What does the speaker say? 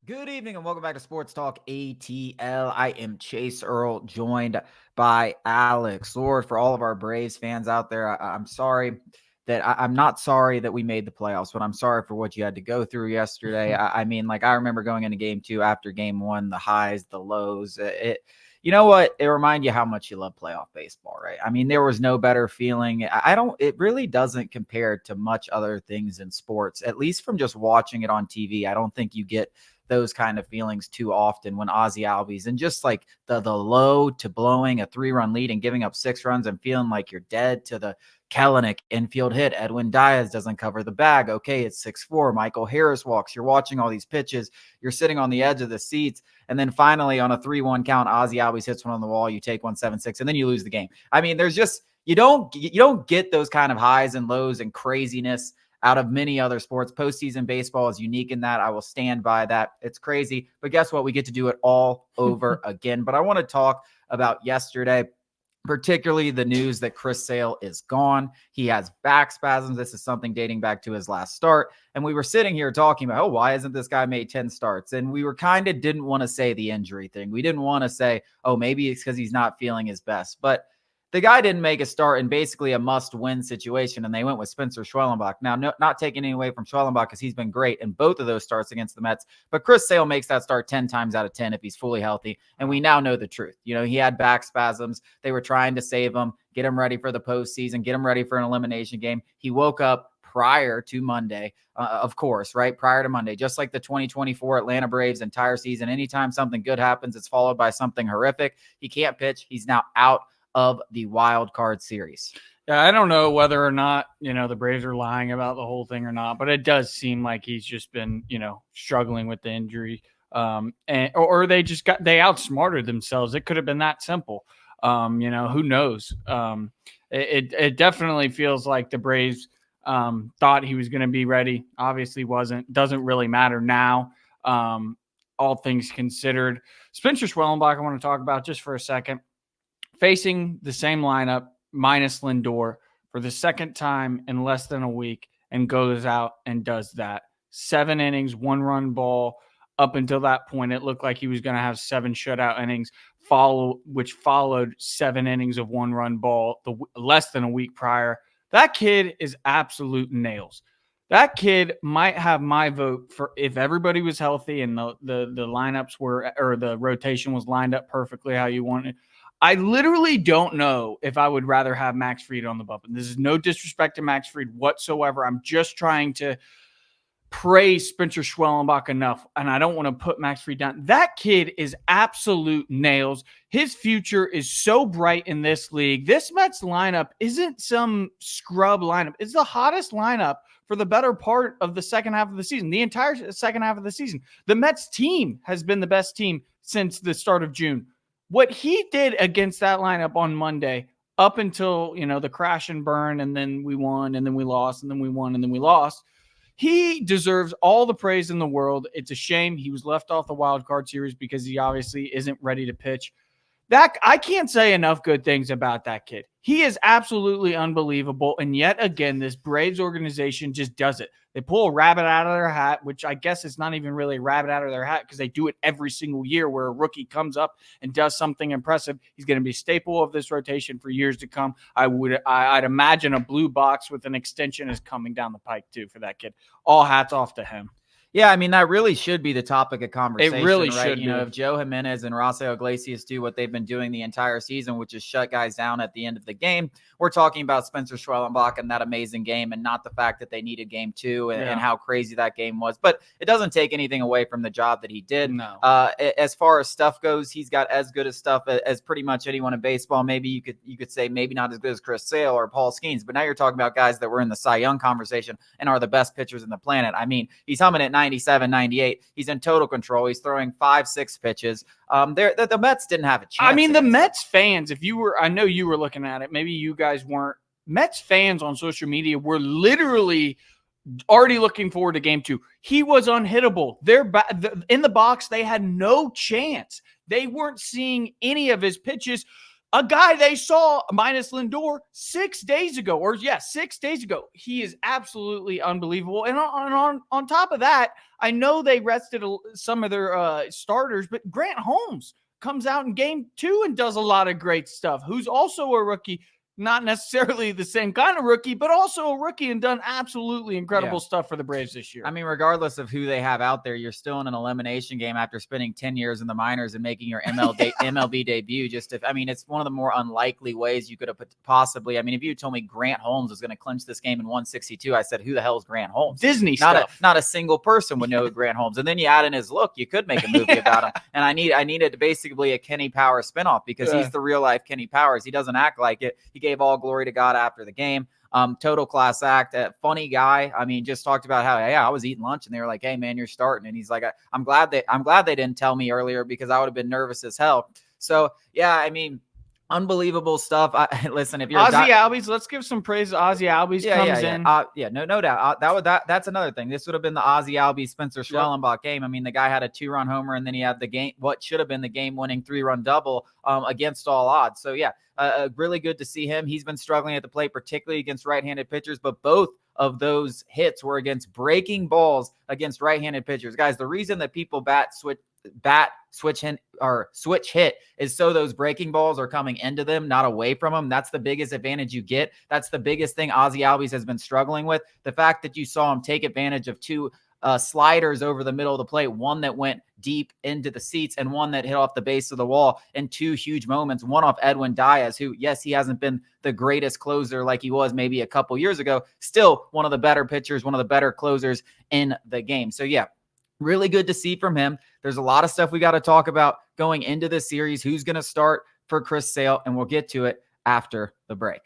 Good evening and welcome back to Sports Talk ATL. I am Chase Earl, joined by Alex Lord. For all of our Braves fans out there, I'm sorry that I'm not sorry that we made the playoffs, but I'm sorry for what you had to go through yesterday. I remember going into game two after game one, the highs, the lows. You know what? It reminds you how much you love playoff baseball, right? I mean, there was no better feeling. It really doesn't compare to much other things in sports, at least from just watching it on TV. I don't think you get those kind of feelings too often when Ozzy Albies and just like the low to blowing a 3-run lead and giving up 6 runs and feeling like you're dead to the Kellenic infield hit. Edwin Diaz doesn't cover the bag. Okay, it's 6-4. Michael Harris walks. You're watching all these pitches. You're sitting on the edge of the seats. And then finally on a 3-1 count, Ozzy Albies hits one on the wall. You take 1-7-6, and then you lose the game. I mean, there's just you don't get those kind of highs and lows and craziness out of many other sports. Postseason baseball is unique in that. I will stand by that. It's crazy. But guess what? We get to do it all over again. But I want to talk about yesterday, particularly the news that Chris Sale is gone. He has back spasms. This is something dating back to his last start. And we were sitting here talking about, why hasn't this guy made 10 starts? And we were kind of didn't want to say the injury thing. We didn't want to say, maybe it's because he's not feeling his best. But the guy didn't make a start in basically a must-win situation, and they went with Spencer Schwellenbach. Now, not taking any away from Schwellenbach because he's been great in both of those starts against the Mets, but Chris Sale makes that start 10 times out of 10 if he's fully healthy, and we now know the truth. You know, he had back spasms. They were trying to save him, get him ready for the postseason, get him ready for an elimination game. He woke up prior to Monday, of course, right? Prior to Monday, just like the 2024 Atlanta Braves entire season. Anytime something good happens, it's followed by something horrific. He can't pitch. He's now out of the wild card series. Yeah, I don't know whether or not, the Braves are lying about the whole thing or not, but it does seem like he's just been, struggling with the injury. Or they outsmarted themselves. It could have been that simple. Who knows? It definitely feels like the Braves thought he was going to be ready. Obviously wasn't. Doesn't really matter now. All things considered. Spencer Schwellenbach I want to talk about just for a second. Facing the same lineup minus Lindor for the second time in less than a week and goes out and does that. 7 innings, 1-run ball. Up until that point, it looked like he was going to have 7 shutout innings, which followed 7 innings of 1-run ball less than a week prior. That kid is absolute nails. That kid might have my vote for if everybody was healthy and the lineups were, or the rotation was lined up perfectly how you wanted. I literally don't know if I would rather have Max Fried on the bump. And this is no disrespect to Max Fried whatsoever. I'm just trying to praise Spencer Schwellenbach enough, and I don't want to put Max Fried down. That kid is absolute nails. His future is so bright in this league. This Mets lineup isn't some scrub lineup. It's the hottest lineup for the better part of the second half of the season, the entire second half of the season. The Mets team has been the best team since the start of June. What he did against that lineup on Monday, up until, the crash and burn, and then we won, and then we lost, and then we won, and then we lost, he deserves all the praise in the world. It's a shame he was left off the wild card series because he obviously isn't ready to pitch. That I can't say enough good things about that kid. He is absolutely unbelievable. And yet again, this Braves organization just does it. They pull a rabbit out of their hat, which I guess is not even really a rabbit out of their hat because they do it every single year where a rookie comes up and does something impressive. He's going to be a staple of this rotation for years to come. I'd imagine a blue box with an extension is coming down the pike too for that kid. All hats off to him. Yeah, I mean, that really should be the topic of conversation. It really right? should be. If Joe Jimenez and Rafael Iglesias do what they've been doing the entire season, which is shut guys down at the end of the game, we're talking about Spencer Schwellenbach and that amazing game and not the fact that they needed game 2 and how crazy that game was. But it doesn't take anything away from the job that he did. No. As far as stuff goes, he's got as good as stuff as pretty much anyone in baseball. Maybe you could say maybe not as good as Chris Sale or Paul Skeens, but now you're talking about guys that were in the Cy Young conversation and are the best pitchers in the planet. I mean, he's humming at 97, 98. He's in total control. He's throwing 5-6 pitches. The Mets didn't have a chance. I mean, the Mets fans, I know you were looking at it. Maybe you guys weren't. Mets fans on social media were literally already looking forward to game 2. He was unhittable. In the box, they had no chance. They weren't seeing any of his pitches. a guy they saw minus Lindor 6 days ago, 6 days ago. He is absolutely unbelievable. And on top of that, I know they rested some of their starters, but Grant Holmes comes out in game 2 and does a lot of great stuff, who's also a rookie. Not necessarily the same kind of rookie, but also a rookie and done absolutely incredible stuff for the Braves this year. I mean, regardless of who they have out there, you're still in an elimination game after spending 10 years in the minors and making your MLB debut. It's one of the more unlikely ways you could have possibly. I mean, if you told me Grant Holmes was going to clinch this game in 162, I said, who the hell is Grant Holmes? Disney stuff. Not a single person would know Grant Holmes. And then you add in his look, you could make a movie about him. And I needed basically a Kenny Powers spinoff because he's the real life Kenny Powers. He doesn't act like it. He gave all glory to God after the game. Total class act. Funny guy. I mean, just talked about how, I was eating lunch and they were like, hey man, you're starting. And he's like, I'm glad they didn't tell me earlier because I would have been nervous as hell. So yeah, I mean, unbelievable stuff. Listen, if you're Ozzie Albies, let's give some praise to Ozzie Albies. No doubt. That's another thing. This would have been the Ozzie Albies Spencer Schwellenbach game. I mean, the guy had a 2-run homer and then he had what should have been the game-winning 3-run double against all odds. So yeah, really good to see him. He's been struggling at the plate, particularly against right-handed pitchers, but both of those hits were against breaking balls against right-handed pitchers. Guys, the reason that people switch hit is so those breaking balls are coming into them, not away from them. That's the biggest advantage you get. That's the biggest thing Ozzie Albies has been struggling with. The fact that you saw him take advantage of 2 sliders over the middle of the plate, one that went deep into the seats and one that hit off the base of the wall in 2 huge moments, one off Edwin Diaz, who, yes, he hasn't been the greatest closer like he was maybe a couple years ago, still one of the better pitchers, one of the better closers in the game. So yeah, really good to see from him. There's a lot of stuff we got to talk about going into this series, who's going to start for Chris Sale, and we'll get to it after the break.